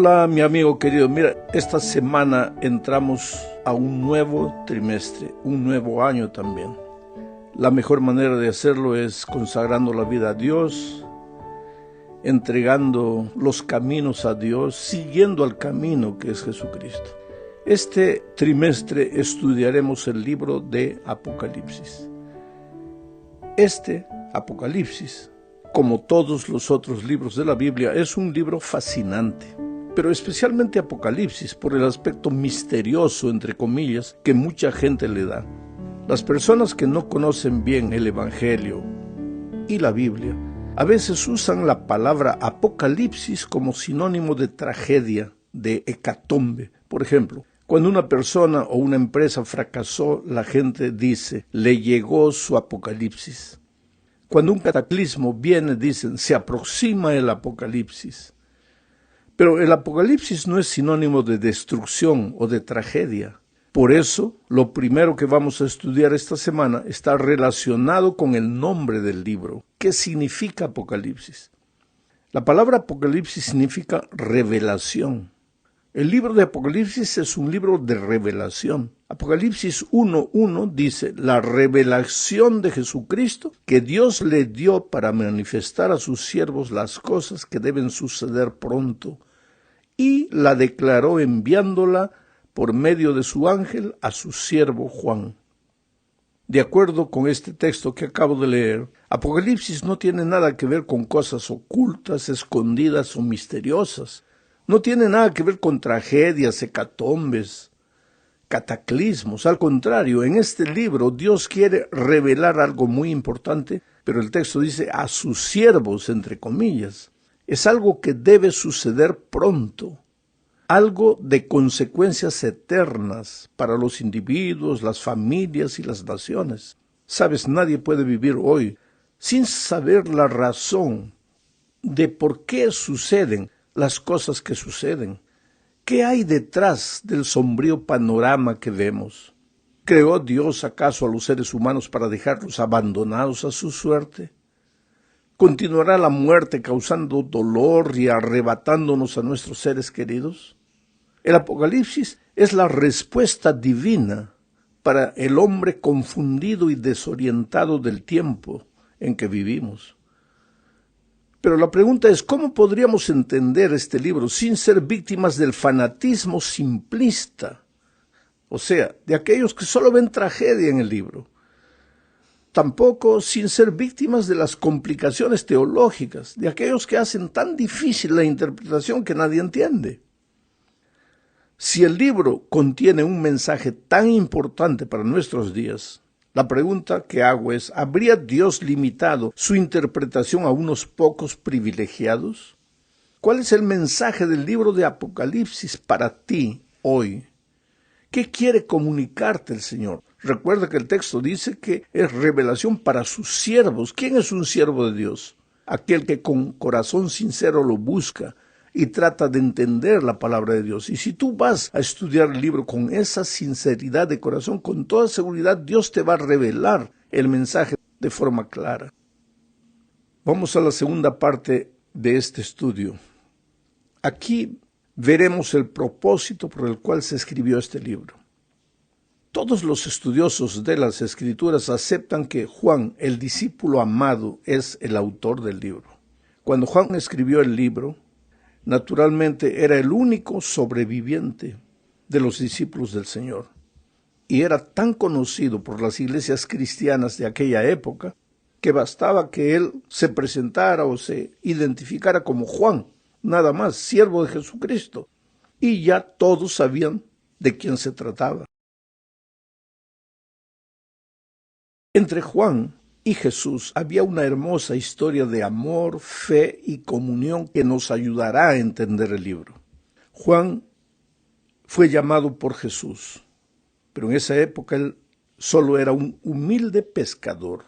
Hola, mi amigo querido. Mira, esta semana entramos a un nuevo trimestre, un nuevo año también. La mejor manera de hacerlo es consagrando la vida a Dios, entregando los caminos a Dios, siguiendo al camino que es Jesucristo. Este trimestre estudiaremos el libro de Apocalipsis. Este Apocalipsis, como todos los otros libros de la Biblia, es un libro fascinante, pero especialmente Apocalipsis por el aspecto misterioso, entre comillas, que mucha gente le da. Las personas que no conocen bien el Evangelio y la Biblia, a veces usan la palabra Apocalipsis como sinónimo de tragedia, de hecatombe. Por ejemplo, cuando una persona o una empresa fracasó, la gente dice, le llegó su apocalipsis. Cuando un cataclismo viene, dicen, se aproxima el apocalipsis. Pero el apocalipsis no es sinónimo de destrucción o de tragedia. Por eso, lo primero que vamos a estudiar esta semana está relacionado con el nombre del libro. ¿Qué significa Apocalipsis? La palabra Apocalipsis significa revelación. El libro de Apocalipsis es un libro de revelación. Apocalipsis 1:1 dice, la revelación de Jesucristo que Dios le dio para manifestar a sus siervos las cosas que deben suceder pronto, y la declaró enviándola por medio de su ángel a su siervo Juan. De acuerdo con este texto que acabo de leer, Apocalipsis no tiene nada que ver con cosas ocultas, escondidas o misteriosas. No tiene nada que ver con tragedias, hecatombes, cataclismos. Al contrario, en este libro Dios quiere revelar algo muy importante, pero el texto dice a sus siervos, entre comillas. Es algo que debe suceder pronto, algo de consecuencias eternas para los individuos, las familias y las naciones. Sabes, nadie puede vivir hoy sin saber la razón de por qué suceden las cosas que suceden. ¿Qué hay detrás del sombrío panorama que vemos? ¿Creó Dios acaso a los seres humanos para dejarlos abandonados a su suerte? ¿Continuará la muerte causando dolor y arrebatándonos a nuestros seres queridos? El Apocalipsis es la respuesta divina para el hombre confundido y desorientado del tiempo en que vivimos. Pero la pregunta es, ¿cómo podríamos entender este libro sin ser víctimas del fanatismo simplista? O sea, de aquellos que solo ven tragedia en el libro. Tampoco sin ser víctimas de las complicaciones teológicas, de aquellos que hacen tan difícil la interpretación que nadie entiende. Si el libro contiene un mensaje tan importante para nuestros días, la pregunta que hago es, ¿habría Dios limitado su interpretación a unos pocos privilegiados? ¿Cuál es el mensaje del libro de Apocalipsis para ti hoy? ¿Qué quiere comunicarte el Señor? Recuerda que el texto dice que es revelación para sus siervos. ¿Quién es un siervo de Dios? Aquel que con corazón sincero lo busca y trata de entender la palabra de Dios. Y si tú vas a estudiar el libro con esa sinceridad de corazón, con toda seguridad Dios te va a revelar el mensaje de forma clara. Vamos a la segunda parte de este estudio. Aquí veremos el propósito por el cual se escribió este libro. Todos los estudiosos de las Escrituras aceptan que Juan, el discípulo amado, es el autor del libro. Cuando Juan escribió el libro, naturalmente era el único sobreviviente de los discípulos del Señor. Y era tan conocido por las iglesias cristianas de aquella época que bastaba que él se presentara o se identificara como Juan, nada más, siervo de Jesucristo. Y ya todos sabían de quién se trataba. Entre Juan y Jesús había una hermosa historia de amor, fe y comunión que nos ayudará a entender el libro. Juan fue llamado por Jesús, pero en esa época él solo era un humilde pescador,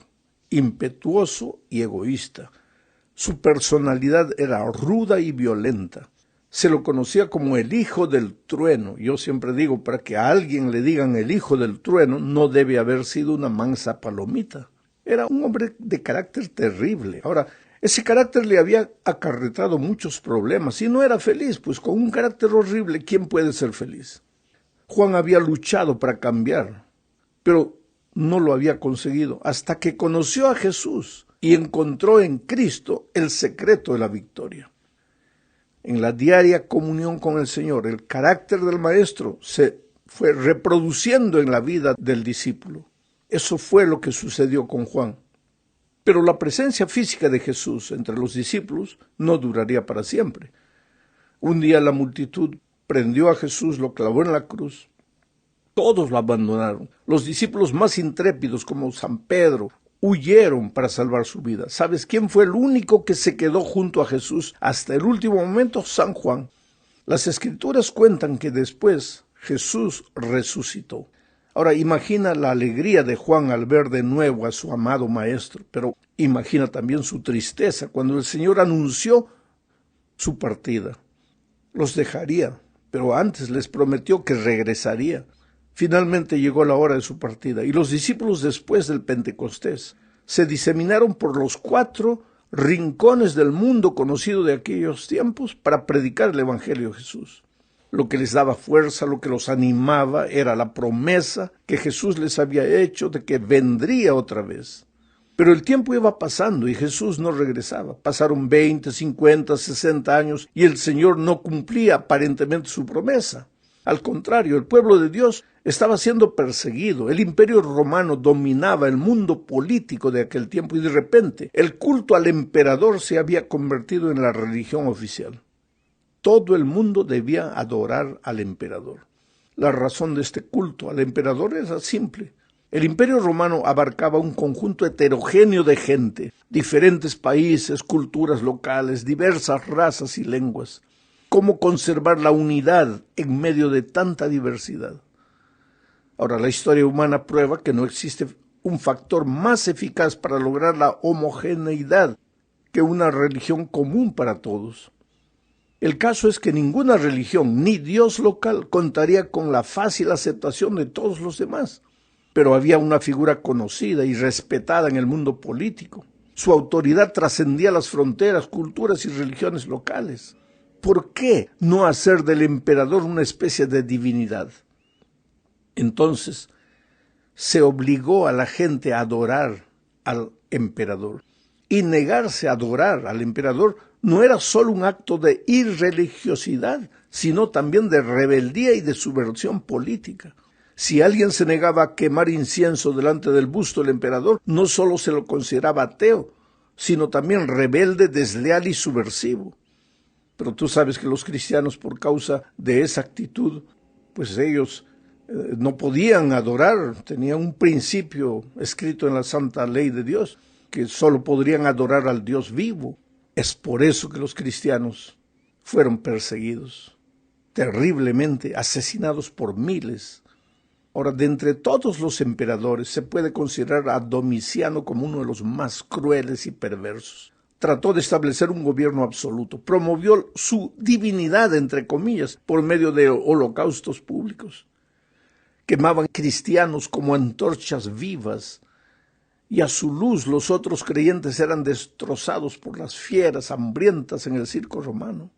impetuoso y egoísta. Su personalidad era ruda y violenta. Se lo conocía como el hijo del trueno. Yo siempre digo, para que a alguien le digan el hijo del trueno, no debe haber sido una mansa palomita. Era un hombre de carácter terrible. Ahora, Ese carácter le había acarretado muchos problemas y no era feliz, pues con un carácter horrible, ¿quién puede ser feliz? Juan había luchado para cambiar, pero no lo había conseguido hasta que conoció a Jesús y encontró en Cristo el secreto de la victoria. En la diaria comunión con el Señor, el carácter del Maestro se fue reproduciendo en la vida del discípulo. Eso fue lo que sucedió con Juan. Pero la presencia física de Jesús entre los discípulos no duraría para siempre. Un día la multitud prendió a Jesús, lo clavó en la cruz. Todos lo abandonaron. Los discípulos más intrépidos, como San Pedro, huyeron para salvar su vida. ¿Sabes quién fue el único que se quedó junto a Jesús hasta el último momento? San Juan. Las Escrituras cuentan que después Jesús resucitó. Ahora, imagina la alegría de Juan al ver de nuevo a su amado Maestro, pero imagina también su tristeza cuando el Señor anunció su partida. Los dejaría, pero antes les prometió que regresaría. Finalmente llegó la hora de su partida, y los discípulos, después del Pentecostés, se diseminaron por los 4 rincones del mundo conocido de aquellos tiempos para predicar el Evangelio de Jesús. Lo que les daba fuerza, lo que los animaba, era la promesa que Jesús les había hecho de que vendría otra vez. Pero el tiempo iba pasando y Jesús no regresaba. Pasaron 20, 50, 60 años y el Señor no cumplía aparentemente su promesa. Al contrario, el pueblo de Dios estaba siendo perseguido. El imperio romano dominaba el mundo político de aquel tiempo y de repente el culto al emperador se había convertido en la religión oficial. Todo el mundo debía adorar al emperador. La razón de este culto al emperador era simple. El imperio romano abarcaba un conjunto heterogéneo de gente, diferentes países, culturas locales, diversas razas y lenguas. ¿Cómo conservar la unidad en medio de tanta diversidad? Ahora, la historia humana prueba que no existe un factor más eficaz para lograr la homogeneidad que una religión común para todos. El caso es que ninguna religión, ni Dios local, contaría con la fácil aceptación de todos los demás. Pero había una figura conocida y respetada en el mundo político. Su autoridad trascendía las fronteras, culturas y religiones locales. ¿Por qué no hacer del emperador una especie de divinidad? Entonces, se obligó a la gente a adorar al emperador. Y negarse a adorar al emperador no era solo un acto de irreligiosidad, sino también de rebeldía y de subversión política. Si alguien se negaba a quemar incienso delante del busto del emperador, no solo se lo consideraba ateo, sino también rebelde, desleal y subversivo. Pero tú sabes que los cristianos, por causa de esa actitud, pues ellos no podían adorar, tenían un principio escrito en la santa ley de Dios, que solo podrían adorar al Dios vivo. Es por eso que los cristianos fueron perseguidos, terriblemente asesinados por miles. Ahora, de entre todos los emperadores, se puede considerar a Domiciano como uno de los más crueles y perversos. Trató de establecer un gobierno absoluto, promovió su divinidad, entre comillas, por medio de holocaustos públicos. Quemaban cristianos como antorchas vivas, y a su luz los otros creyentes eran destrozados por las fieras hambrientas en el circo romano.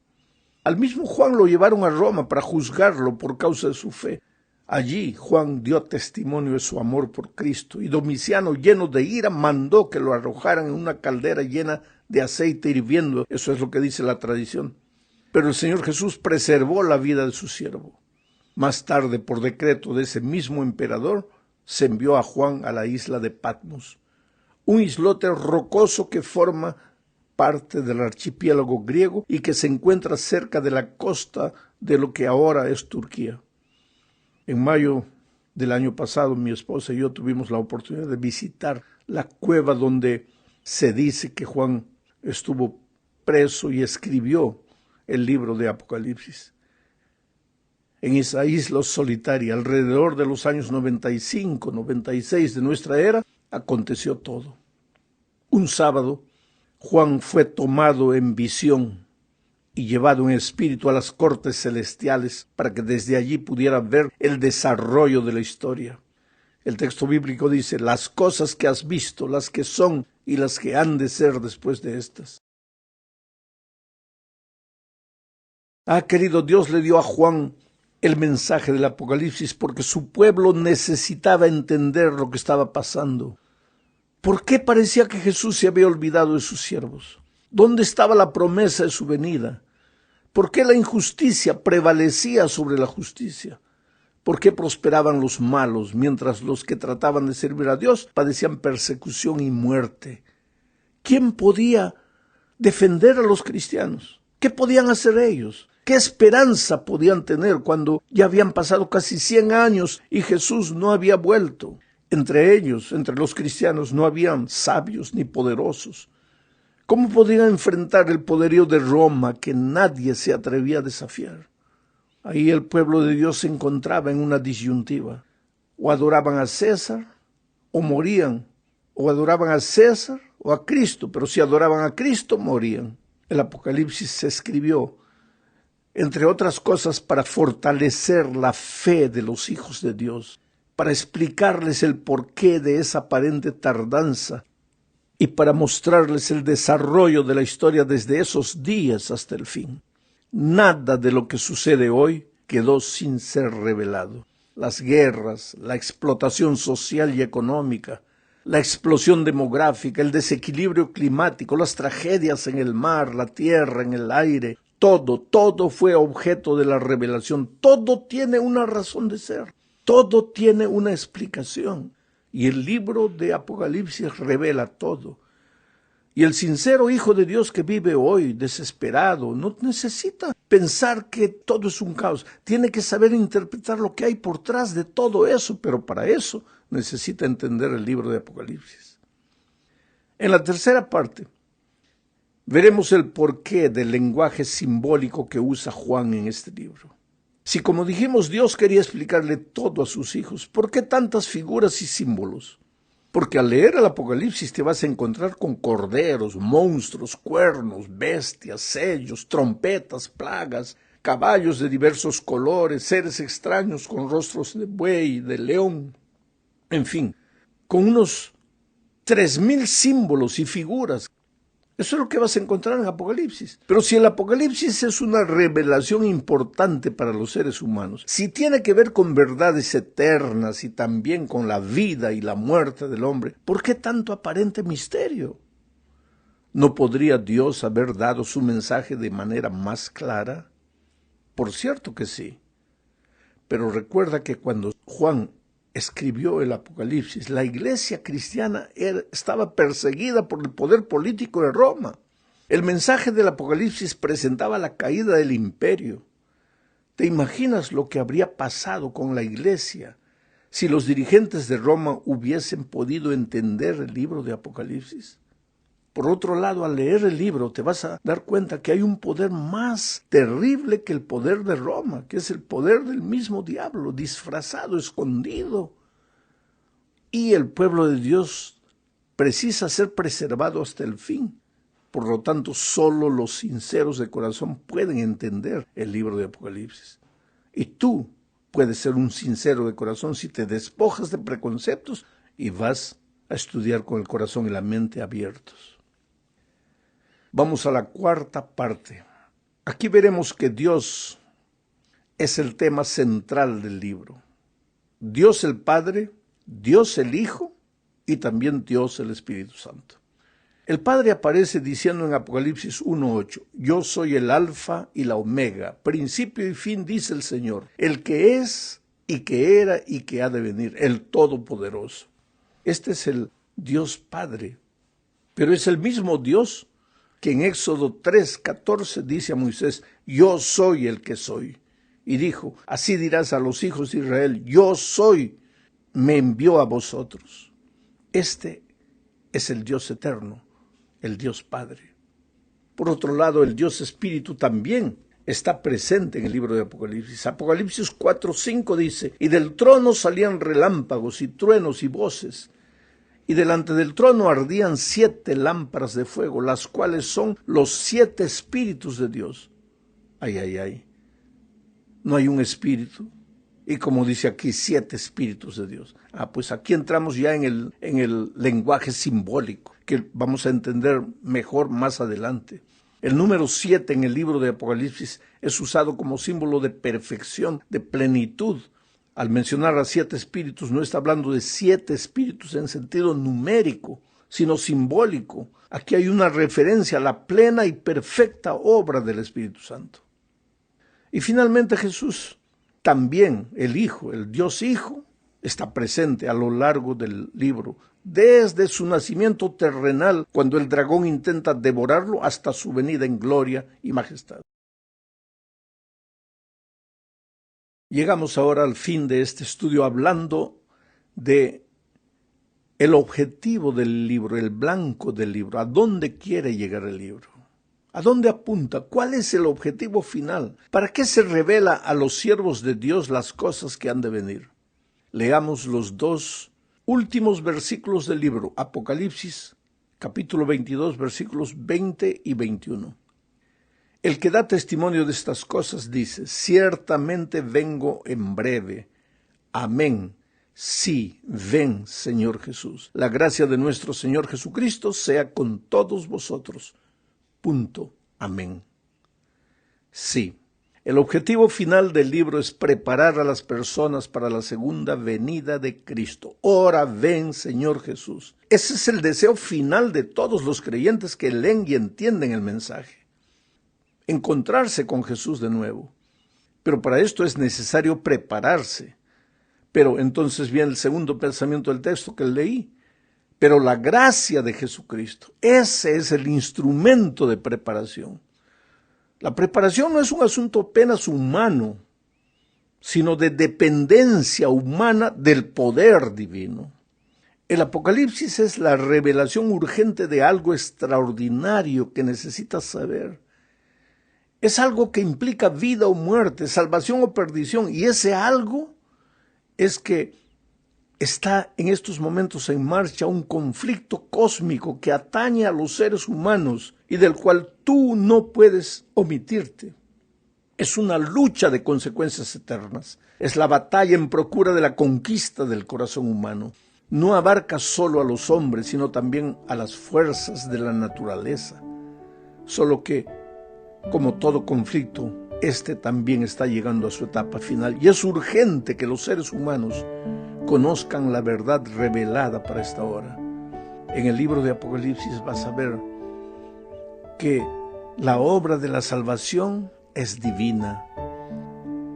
Al mismo Juan lo llevaron a Roma para juzgarlo por causa de su fe. Allí Juan dio testimonio de su amor por Cristo, y Domiciano, lleno de ira, mandó que lo arrojaran en una caldera llena de aceite hirviendo. Eso es lo que dice la tradición. Pero el Señor Jesús preservó la vida de su siervo. Más tarde, por decreto de ese mismo emperador, se envió a Juan a la isla de Patmos, un islote rocoso que forma parte del archipiélago griego y que se encuentra cerca de la costa de lo que ahora es Turquía. En mayo del año pasado, mi esposa y yo tuvimos la oportunidad de visitar la cueva donde se dice que Juan estuvo preso y escribió el libro de Apocalipsis. En esa isla solitaria, alrededor de los años 95, 96 de nuestra era, aconteció todo. Un sábado, Juan fue tomado en visión y llevado en espíritu a las cortes celestiales para que desde allí pudiera ver el desarrollo de la historia. El texto bíblico dice: las cosas que has visto, las que son y las que han de ser después de estas. Querido, Dios le dio a Juan el mensaje del Apocalipsis porque su pueblo necesitaba entender lo que estaba pasando. ¿Por qué parecía que Jesús se había olvidado de sus siervos? ¿Dónde estaba la promesa de su venida? ¿Por qué la injusticia prevalecía sobre la justicia? ¿Por qué prosperaban los malos mientras los que trataban de servir a Dios padecían persecución y muerte? ¿Quién podía defender a los cristianos? ¿Qué podían hacer ellos? ¿Qué esperanza podían tener cuando ya habían pasado casi 100 años y Jesús no había vuelto? Entre ellos, entre los cristianos, no habían sabios ni poderosos. ¿Cómo podían enfrentar el poderío de Roma que nadie se atrevía a desafiar? Ahí el pueblo de Dios se encontraba en una disyuntiva. O adoraban a César, o morían. O adoraban a César o a Cristo, pero si adoraban a Cristo, morían. El Apocalipsis se escribió, entre otras cosas, para fortalecer la fe de los hijos de Dios, para explicarles el porqué de esa aparente tardanza y para mostrarles el desarrollo de la historia desde esos días hasta el fin. Nada de lo que sucede hoy quedó sin ser revelado. Las guerras, la explotación social y económica, la explosión demográfica, el desequilibrio climático, las tragedias en el mar, la tierra, en el aire, todo fue objeto de la revelación. Todo tiene una razón de ser. Todo tiene una explicación. Y el libro de Apocalipsis revela todo. Y el sincero Hijo de Dios que vive hoy desesperado no necesita pensar que todo es un caos. Tiene que saber interpretar lo que hay por detrás de todo eso, pero para eso necesita entender el libro de Apocalipsis. En la tercera parte veremos el porqué del lenguaje simbólico que usa Juan en este libro. Si, como dijimos, Dios quería explicarle todo a sus hijos, ¿por qué tantas figuras y símbolos? Porque al leer el Apocalipsis te vas a encontrar con corderos, monstruos, cuernos, bestias, sellos, trompetas, plagas, caballos de diversos colores, seres extraños con rostros de buey, de león, en fin, con unos 3000 símbolos y figuras. Eso es lo que vas a encontrar en Apocalipsis. Pero si el Apocalipsis es una revelación importante para los seres humanos, si tiene que ver con verdades eternas y también con la vida y la muerte del hombre, ¿por qué tanto aparente misterio? ¿No podría Dios haber dado su mensaje de manera más clara? Por cierto que sí. Pero recuerda que cuando Juan escribió el Apocalipsis, la iglesia cristiana estaba perseguida por el poder político de Roma. El mensaje del Apocalipsis presentaba la caída del imperio. ¿Te imaginas lo que habría pasado con la iglesia si los dirigentes de Roma hubiesen podido entender el libro de Apocalipsis? Por otro lado, al leer el libro te vas a dar cuenta que hay un poder más terrible que el poder de Roma, que es el poder del mismo diablo, disfrazado, escondido. Y el pueblo de Dios precisa ser preservado hasta el fin. Por lo tanto, solo los sinceros de corazón pueden entender el libro de Apocalipsis. Y tú puedes ser un sincero de corazón si te despojas de preconceptos y vas a estudiar con el corazón y la mente abiertos. Vamos a la cuarta parte. Aquí veremos que Dios es el tema central del libro. Dios el Padre, Dios el Hijo y también Dios el Espíritu Santo. El Padre aparece diciendo en Apocalipsis 1:8, yo soy el Alfa y la Omega, principio y fin, dice el Señor, el que es y que era y que ha de venir, el Todopoderoso. Este es el Dios Padre, pero es el mismo Dios que en Éxodo 3:14 dice a Moisés, yo soy el que soy. Y dijo, así dirás a los hijos de Israel, yo soy, me envió a vosotros. Este es el Dios eterno, el Dios Padre. Por otro lado, el Dios Espíritu también está presente en el libro de Apocalipsis. Apocalipsis 4:5 dice, y del trono salían relámpagos y truenos y voces, y delante del trono ardían 7 lámparas de fuego, las cuales son los 7 espíritus de Dios. Ay. No hay un espíritu. Y como dice aquí, 7 espíritus de Dios. Pues aquí entramos ya en el lenguaje simbólico. que vamos a entender mejor más adelante. El número 7 en el libro de Apocalipsis es usado como símbolo de perfección, de plenitud. Al mencionar a 7 espíritus, no está hablando de 7 espíritus en sentido numérico, sino simbólico. Aquí hay una referencia a la plena y perfecta obra del Espíritu Santo. Y finalmente Jesús, también el Hijo, el Dios Hijo, está presente a lo largo del libro, desde su nacimiento terrenal, cuando el dragón intenta devorarlo, hasta su venida en gloria y majestad. Llegamos ahora al fin de este estudio hablando de el objetivo del libro, el blanco del libro, a dónde quiere llegar el libro, a dónde apunta, cuál es el objetivo final, para qué se revela a los siervos de Dios las cosas que han de venir. Leamos los 2 últimos versículos del libro, Apocalipsis, capítulo 22, versículos 20 y 21. El que da testimonio de estas cosas dice: ciertamente vengo en breve. Amén. Sí, ven, Señor Jesús. La gracia de nuestro Señor Jesucristo sea con todos vosotros. Punto. Amén. Sí. El objetivo final del libro es preparar a las personas para la segunda venida de Cristo. Ora, ven, Señor Jesús. Ese es el deseo final de todos los creyentes que leen y entienden el mensaje. Encontrarse con Jesús de nuevo. Pero para esto es necesario prepararse. Pero entonces viene el segundo pensamiento del texto que leí. Pero la gracia de Jesucristo, ese es el instrumento de preparación. La preparación no es un asunto apenas humano, sino de dependencia humana del poder divino. El Apocalipsis es la revelación urgente de algo extraordinario que necesitas saber. Es algo que implica vida o muerte, salvación o perdición, y ese algo es que está en estos momentos en marcha un conflicto cósmico que atañe a los seres humanos y del cual tú no puedes omitirte. Es una lucha de consecuencias eternas. Es la batalla en procura de la conquista del corazón humano. No abarca solo a los hombres, sino también a las fuerzas de la naturaleza. Solo que, como todo conflicto, este también está llegando a su etapa final y es urgente que los seres humanos conozcan la verdad revelada para esta hora. En el libro de Apocalipsis vas a ver que la obra de la salvación es divina,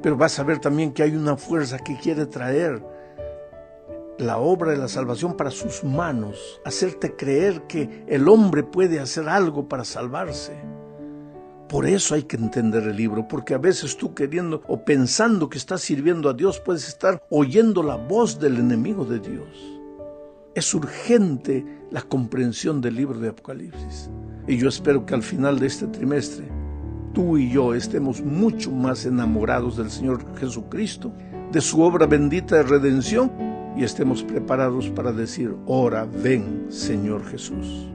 pero vas a ver también que hay una fuerza que quiere traer la obra de la salvación para sus manos, hacerte creer que el hombre puede hacer algo para salvarse. Por eso hay que entender el libro, porque a veces tú queriendo o pensando que estás sirviendo a Dios, puedes estar oyendo la voz del enemigo de Dios. Es urgente la comprensión del libro de Apocalipsis. Y yo espero que al final de este trimestre, tú y yo estemos mucho más enamorados del Señor Jesucristo, de su obra bendita de redención, y estemos preparados para decir: ora, ven, Señor Jesús.